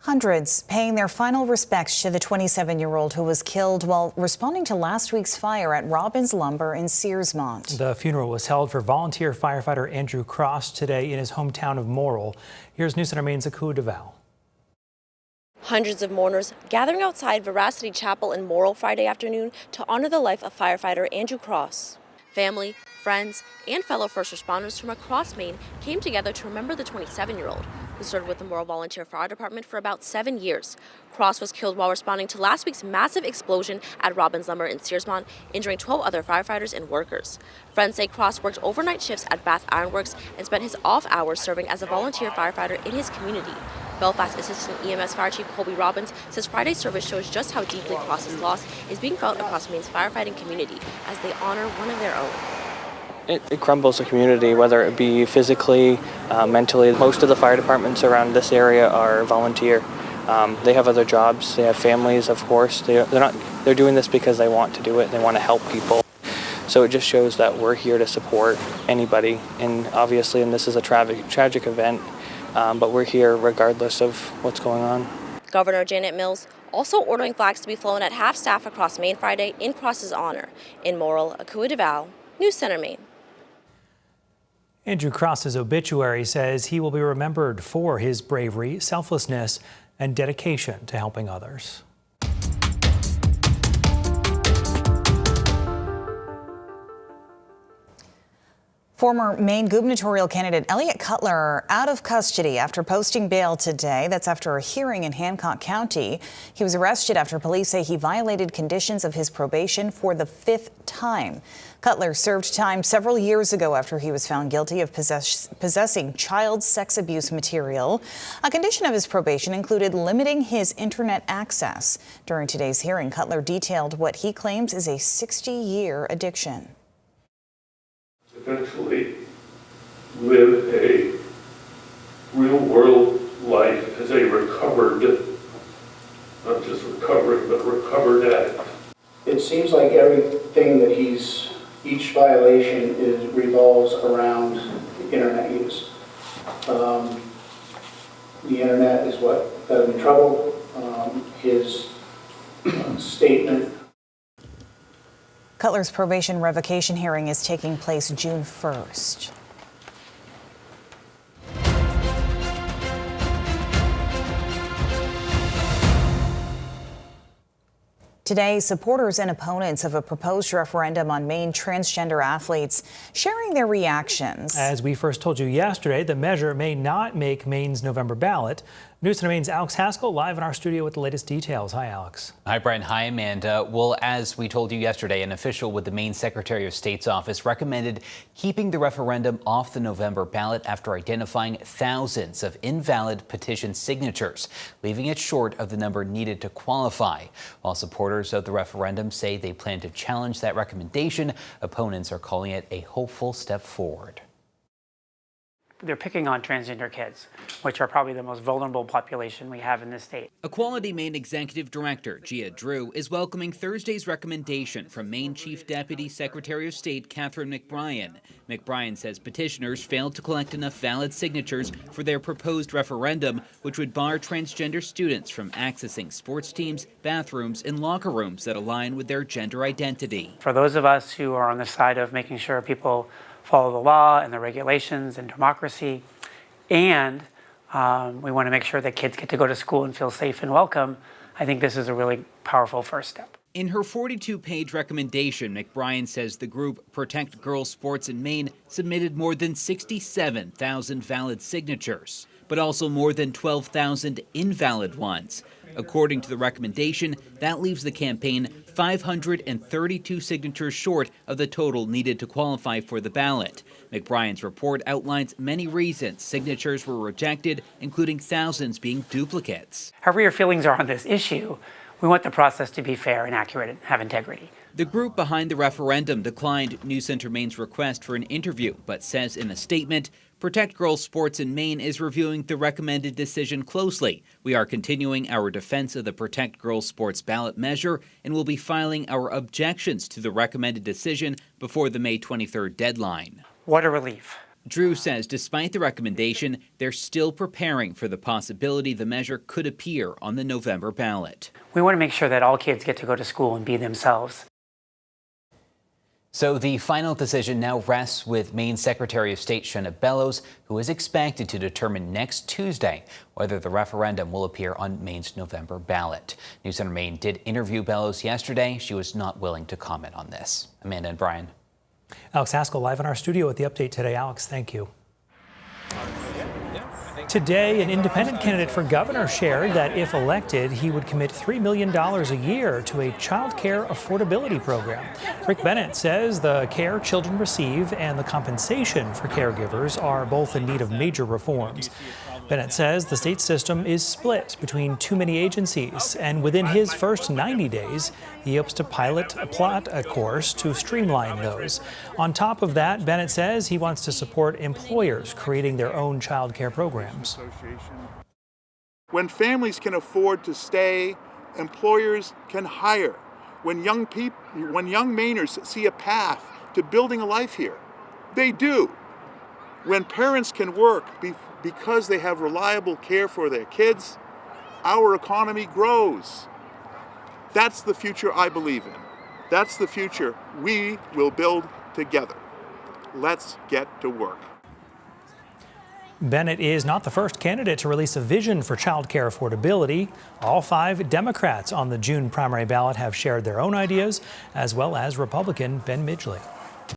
Hundreds paying their final respects to the 27-year-old who was killed while responding to last week's fire at Robbins Lumber in Searsmont. The funeral was held for volunteer firefighter Andrew Cross today in his hometown of Morrill. Here's News Center Maine's Aku DeVal. Hundreds of mourners gathering outside Veracity Chapel in Morrill Friday afternoon to honor the life of firefighter Andrew Cross. Family, friends, and fellow first responders from across Maine came together to remember the 27-year-old who served with the Morrill Volunteer Fire Department for about 7 years. Cross was killed while responding to last week's massive explosion at Robbins Lumber in Searsmont, injuring 12 other firefighters and workers. Friends say Cross worked overnight shifts at Bath Ironworks and spent his off hours serving as a volunteer firefighter in his community. Belfast Assistant EMS Fire Chief Colby Robbins says Friday's service shows just how deeply Cross's loss is being felt across Maine's firefighting community as they honor one of their own. It crumbles the community, whether it be physically, mentally. Most of the fire departments around this area are volunteer. They have other jobs, they have families, of course. They're doing this because they want to do it, they want to help people. So it just shows that we're here to support anybody, and obviously, and this is a tragic event, but we're here regardless of what's going on. Governor Janet Mills also ordering flags to be flown at half-staff across Maine Friday in Cross's honor. In Morrill, Aku DeVal, News Center Maine. Andrew Cross's obituary says he will be remembered for his bravery, selflessness, and dedication to helping others. Former Maine gubernatorial candidate Eliot Cutler out of custody after posting bail today. That's after a hearing in Hancock County. He was arrested after police say he violated conditions of his probation for the 5th time. Cutler served time several years ago after he was found guilty of possessing child sex abuse material. A condition of his probation included limiting his internet access. During today's hearing, Cutler detailed what he claims is a 60-year addiction. Eventually live a real-world life as a recovered, not just recovering, but recovered addict. It seems like everything that each violation revolves around internet use. The internet is what got him in trouble. His statement. Cutler's probation revocation hearing is taking place June 1st. Today, supporters and opponents of a proposed referendum on Maine transgender athletes sharing their reactions. As we first told you yesterday, the measure may not make Maine's November ballot. News Center Maine's Alex Haskell live in our studio with the latest details. Hi, Alex. Hi, Brian. Hi, Amanda. Well, as we told you yesterday, an official with the Maine Secretary of State's office recommended keeping the referendum off the November ballot after identifying thousands of invalid petition signatures, leaving it short of the number needed to qualify. While supporters of the referendum say they plan to challenge that recommendation, opponents are calling it a hopeful step forward. They're picking on transgender kids, which are probably the most vulnerable population we have in this state. Equality Maine Executive Director Gia Drew is welcoming Thursday's recommendation from Maine Chief Deputy Secretary of State Catherine McBrien. McBrien says petitioners failed to collect enough valid signatures for their proposed referendum, which would bar transgender students from accessing sports teams, bathrooms, and locker rooms that align with their gender identity. For those of us who are on the side of making sure people follow the law and the regulations and democracy, and we want to make sure that kids get to go to school and feel safe and welcome, I think this is a really powerful first step. In her 42-page recommendation, McBrien says the group Protect Girls Sports in Maine submitted more than 67,000 valid signatures, but also more than 12,000 invalid ones. According to the recommendation, that leaves the campaign 532 signatures short of the total needed to qualify for the ballot. McBrien's report outlines many reasons signatures were rejected, including thousands being duplicates. However your feelings are on this issue, we want the process to be fair and accurate and have integrity. The group behind the referendum declined News Center Maine's request for an interview, but says in a statement, Protect Girls Sports in Maine is reviewing the recommended decision closely. We are continuing our defense of the Protect Girls Sports ballot measure and will be filing our objections to the recommended decision before the May 23rd deadline. What a relief. Drew says despite the recommendation, they're still preparing for the possibility the measure could appear on the November ballot. We want to make sure that all kids get to go to school and be themselves. So the final decision now rests with Maine Secretary of State Shenna Bellows, who is expected to determine next Tuesday whether the referendum will appear on Maine's November ballot. News Center Maine did interview Bellows yesterday. She was not willing to comment on this. Amanda and Brian. Alex Haskell live in our studio with the update today. Alex, thank you. Today, an independent candidate for governor shared that if elected, he would commit $3 million a year to a child care affordability program. Rick Bennett says the care children receive and the compensation for caregivers are both in need of major reforms. Bennett says the state system is split between too many agencies, and within his first 90 days, he hopes to plot a course to streamline those. On top of that, Bennett says he wants to support employers creating their own child care programs. When families can afford to stay, employers can hire. When young Mainers see a path to building a life here, they do. When parents can work because they have reliable care for their kids, our economy grows. That's the future I believe in. That's the future we will build together. Let's get to work. Bennett is not the first candidate to release a vision for child care affordability. All 5 Democrats on the June primary ballot have shared their own ideas, as well as Republican Ben Midgley.